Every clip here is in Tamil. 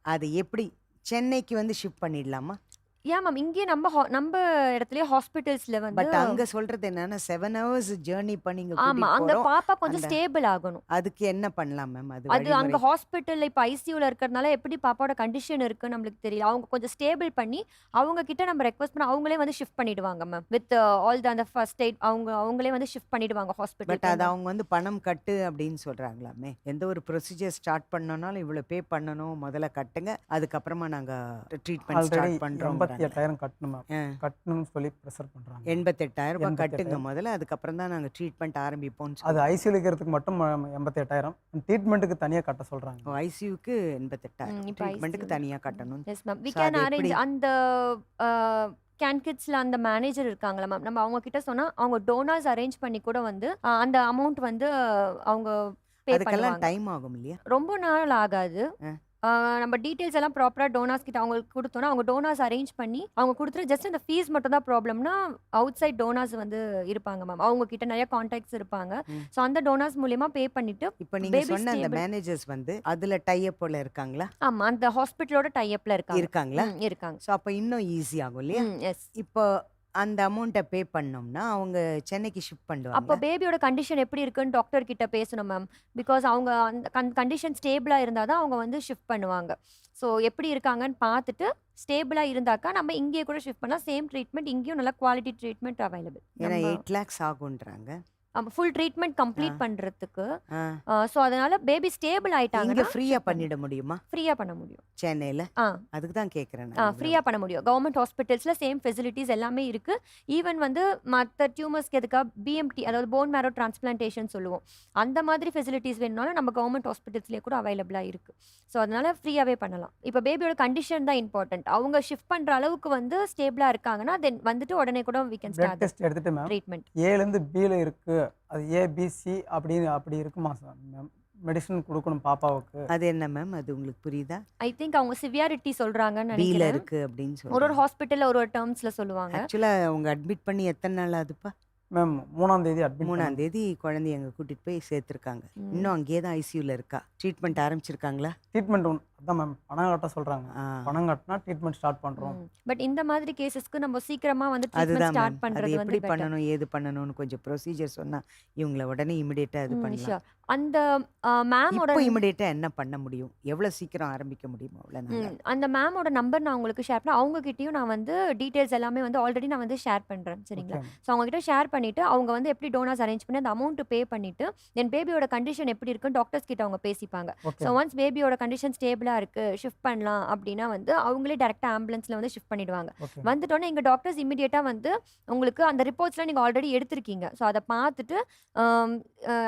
அது எப்படி சென்னைக்கு வந்து ஷிஃப்ட் பண்ணிடலாமா? ஏன் மேம் இங்கேயே நம்ம இடத்துலயே ஹாஸ்பிட்டல்ஸ்ல வந்து பட் அங்க சொல்றது என்னன்னா 7 ஹவர்ஸ் ஜர்னி பண்ணி இங்க ஆமா கூட்டிட்டு அங்க போறோம். பாப்பா கொஞ்சம் அந்த ஸ்டேபிள் ஆகணும். அதுக்கு என்ன பண்ணலாம் மேம்? அது அது அங்க வழிமுறை. ஹாஸ்பிட்டல்ல இப்ப ஐசியூல இருக்கிறதுனால எப்படி பாப்பாவோட கண்டிஷன் இருக்குன்னு நம்மளுக்கு தெரியல. அவங்க கொஞ்சம் ஸ்டேபிள் பண்ணி அவங்க கிட்ட நம்ம ரெக்வெஸ்ட் பண்ணா அவங்களே வந்து ஷிஃப்ட் பண்ணிடுவாங்க மேம். வித் ஆல் அந்த ஃபர்ஸ்ட் எய்ட் அவங்களே வந்து ஷிஃப்ட் பண்ணிடுவாங்க பட் ஹாஸ்பிட்டலுக்கு. அது அவங்க வந்து பணம் கட்டு அப்படின்னு சொல்றாங்களாமே. எந்த ஒரு ப்ரொசீஜர் ஸ்டார்ட் பண்ணனாலும் இவ்வளவு பே பண்ணணும், முதல்ல கட்டுங்க, அதுக்கப்புறமா நாங்க ட்ரீட்மெண்ட் ஆல்ரெடி ஸ்டார்ட் பண்றோம். 88,000 கட்டணும் மேம். கட்டணும்னு சொல்லி ப்ரெஷர் பண்றாங்க. 88,000 ரூபாய் 88,000 கட்டுங்க முதல்ல, அதுக்கப்புறம் தான் நாங்க ட்ரீட்மெண்ட் ஆரம்பிப்போம்னு அது சொல்றோம். ஐசியூல இருக்கிறதுக்கு மட்டும் 88,000 ட்ரீட்மெண்ட்டுக்கு தனியா கட்ட சொல்றாங்க. ஐசியூக்கு 88,000 இப்ப ட்ரீட்மெண்ட்டுக்கு ஐசியூ தனியா கட்டணும். Yes ma'am. We So can அது அரேஞ்ச் எப்படி? அந்த கேன் கிட்ஸ்ல அந்த மேனேஜர் இருக்காங்களா மேம். நம்ம அவங்க கிட்ட சொன்னா அவங்க டோனர்ஸ் அரேஞ்ச் பண்ணி கூட வந்து அந்த அமௌண்ட் வந்து அவங்க பே அதுக்கெல்லாம் பண்ணுவாங்க. டைம் ஆகும் இல்லையா? ரொம்ப நாள் ஆகாது. அஹ், நம்ம டீடைல்ஸ் எல்லாம் ப்ராப்பரா டோனர்ஸ் கிட்ட அவங்களுக்கு கொடுத்தோம்னா அவங்க டோனர்ஸ் அரேஞ்ச் பண்ணி அவங்க கொடுத்துட்டு ஜஸ்ட் அந்த ஃபீஸ் மட்டும் தான் ப்ராப்ளம்னா அவுட் சைட் டோனர்ஸ் வந்து இருப்பாங்க மேம். அவங்க கிட்ட நிறைய கான்டாக்ட்ஸ் இருப்பாங்க. ம். ஸோ அந்த டோனர்ஸ் மூலியமா பே பண்ணிட்டு இப்ப நீங்க பேபி சொன்ன அந்த ஸ்டேபிள். மேனேஜர்ஸ் வந்து அதுல டைப் போல இருக்காங்களா? ஆமா அந்த ஹாஸ்பிட்டலோட டைப்ல இருக்காங்க. இருக்காங்களா? இருக்காங்க. ஸோ அப்ப இன்னும் ஈஸி ஆகும் இல்லையா? எஸ். இப்போ அந்த அமௌண்ட்டை பே பண்ணோம்னா அவங்க சென்னைக்கு ஷிஃப்ட் அப்போ பண்ணுவாங்க. பேபியோட கண்டிஷன் எப்படி இருக்குன்னு டாக்டர் கிட்ட பேசணும் மேம். பிகாஸ் அவங்க அந்த கண்டிஷன் ஸ்டேபிளா இருந்தால் தான் அவங்க வந்து ஷிஃப்ட் பண்ணுவாங்க. ஸோ எப்படி இருக்காங்கன்னு பார்த்துட்டு ஸ்டேபிளா இருந்தாக்கா நம்ம இங்கேயே கூட ஷிஃப்ட் பண்ணலாம். சேம் ட்ரீட்மெண்ட் இங்கேயும் நல்ல குவாலிட்டி ட்ரீட்மெண்ட் அவைலபிள். ஏன்னா நம்ம 8 lakhs ஆகுன்றாங்க. ஃபுல் ட்ரீட்மெண்ட் ஆ, கம்ப்ளீட் பண்றதுக்கு. ஆ. ஸோ அதனால பேபி ஸ்டேபிள் இங்க ஆயிட்டாங்கன்னா ஃப்ரீயா பண்ணிட முடியுமா ஃப்ரீயா பண்ண முடியும். சென்னையில? ஆ அதுக்கு தான் கேட்குறேன் நான் இவ்வளவு. ஃப்ரீயா பண்ண முடியும். கவர்மெண்ட் ஹாஸ்பிட்டல்ஸ்ல சேம் ஃபெசிலிட்டிஸ் எல்லாமே இருக்கு. ஈவன் வந்து மற்ற டியூமர்ஸ்க்கு எதுக்கா பிஎம்டி அதாவது போன் மேரோ டிரான்ஸ்பிளான்டேஷன் சொல்லுவோம். அந்த மாதிரி ஃபெசிலிட்டிஸ் வேணும்னாலும் நம்ம கவர்மெண்ட் ஹாஸ்பிட்டல்ஸ்லேயே கூட அவைலபிளா இருக்கு. ஸோ அதனால ஃப்ரீயாவே பண்ணலாம். இப்போ பேபியோட கண்டிஷன் தான் இம்பார்ட்டன்ட். அவங்க ஷிஃப்ட் பண்ற அளவுக்கு வந்து ஸ்டேபிளா இருக்காங்கன்னா தென் வந்துட்டு உடனே கூட we can blood start test எடுத்துட்டு மேம் ட்ரீட்மெண்ட். ஏலேருந்து பியில் இருக்கு, அது ஏபிசி அப்படின்னு அப்படி இருக்குமா சார் மேம்? மெடிசன் கொடுக்கணும் பாப்பாவுக்கு. அது என்ன மேம்? அது உங்களுக்கு புரியுதா? ஐ திங்க் அவங்க சிவியாரிட்டி சொல்றாங்கன்னு பீல நினைக்கிறேன். இருக்கு அப்படின்னு ஒரு ஒரு சொல்றாங்க. ஹாஸ்பிட்டல்ல ஒரு ஒரு டேர்ம்ஸ்ல சொல்லுவாங்க. ஆக்சுவலா அவங்க அட்மிட் பண்ணி எத்தனை நாள் ஆகுதுப்பா? மேம் 3ஆம் தேதி அட்மிட் 3ஆம் பண்ணாங்க. தேதி குழந்தைய அங்க கூட்டிட்டு போய் சேர்த்துருக்காங்க. ம். இன்னும் அங்கேயே தான் ஐசியூல இருக்கா. ட்ரீட்மெண்ட் ஆரம்பிச்சிருக்காங்களா? ட்ரீட்மெண்ட் அதான் மேம் பணம் கட்ட சொல்றாங்க. ஆ, பணம் கட்டினா ட்ரீட்மெண்ட் ஸ்டார்ட் பண்றோம். பட் இந்த மாதிரி கேசஸ்க்கு நம்ம சீக்கிரமா வந்து ட்ரீட்மெண்ட் அதுதான் ஸ்டார்ட் மேம். அது பண்றது வந்து எப்படி பெட்டர். பண்ணணும் ஏது பண்ணணும்னு கொஞ்சம் ப்ரொசீஜர் சொன்னா இவங்கள உடனே இமிடியேட்டா இது பண்ணலாம். ஷூர். அந்த மேமோட இப்போ இமிடியேட்டா என்ன பண்ண முடியும்? எவ்வளவு சீக்கிரம் ஆரம்பிக்க முடியுமோ அவ்வளவு நல்லா இருக்கும். அந்த மேமோட நம்பர் நான் உங்களுக்கு ஷேர் பண்ண அவங்க கிட்டயும் நான் வந்து டீடைல்ஸ் எல்லாமே வந்து ஆல்ரெடி நான் வந்து ஷேர் பண்றேன். சரிங்களா? ஓகே ஸோ அவங்க கிட்ட ஷேர் பண்ணிட்டு அவங்க வந்து எப்படி டோனர்ஸ் அரேஞ்ச் பண்ணி அந்த அமௌண்ட் பே பண்ணிட்டு தென் பேபியோட கண்டிஷன் எப்படி இருக்குன்னு டாக்டர்ஸ் கிட்ட அவங்க பேசிப்பாங்க. ஓகே ஸோ ஒன்ஸ் பேபியோட கண்டிஷன் ஸ்டேபிளா இருக்கு ஷிஃப்ட் பண்ணலாம் அப்படின்னா வந்து அவங்களே டேரக்டா ஆம்புலன்ஸ்ல வந்து ஷிஃப்ட் பண்ணிடுவாங்க. ஓகே வந்துட்டோன்னே எங்க டாக்டர்ஸ் இமிடியேட்டா வந்து உங்களுக்கு அந்த ரிப்போர்ட்ஸ்லாம் நீங்க ஆல்ரெடி எடுத்திருக்கீங்க. ஸோ அதை பார்த்துட்டு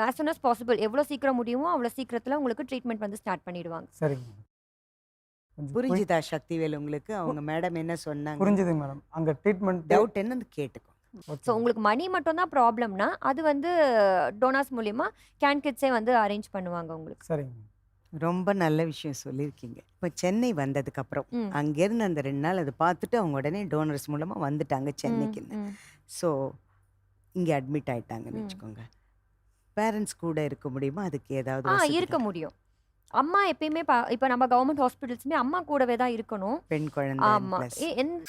as soon as possible எவ்வளோ சீக்கிரம் முடியுமோ அவ்வளோ சீக்கிரத்துல உங்களுக்கு ட்ரீட்மெண்ட் வந்து ஸ்டார்ட் பண்ணிடுவாங்க. சரிங்க மேடம். கொஞ்சம் புரிஞ்சுதா சக்திவேல் உங்களுக்கு? அவங்க மேடம் என்ன சொன்னாங்க? புரிஞ்சுதுங்க மேடம். அங்க ட்ரீட்மெண்ட் டவுட் என்னன்னு கேட்டுக்கோ. ஸோ உங்களுக்கு மணி மட்டும் தான் ப்ராப்ளம்னா அது வந்து டோனாஸ் மூலியமா கேன் கிட்ஸே வந்து அரேஞ்ச் பண்ணுவாங்க உங்களுக்கு. சரிங்க. ரொம்ப நல்ல விஷயம் சொல்லியிருக்கீங்க. இப்போ சென்னை வந்ததுக்கு அப்புறம் ம். அங்கேருந்து அந்த 2 நாள் அதை பார்த்துட்டு அவங்க உடனே டோனர்ஸ் மூலமா வந்துட்டாங்க ம், சென்னைக்குன்னு. ம், ஸோ இங்கே அட்மிட் ஆயிட்டாங்கன்னு ம். வச்சுக்கோங்க. பேரண்ட்ஸ் கூட இருக்க முடியுமா? அதுக்கு ஏதாவது இருக்க வசதிகள்? முடியும். அம்மா எப்பயுமே இப்போ நம்ம கவர்மெண்ட் ஹாஸ்பிட்டல்ஸுமே அம்மா கூடவே தான் இருக்கணும். பெண் குழந்தை ஆமா. ப்ளஸ் எந்த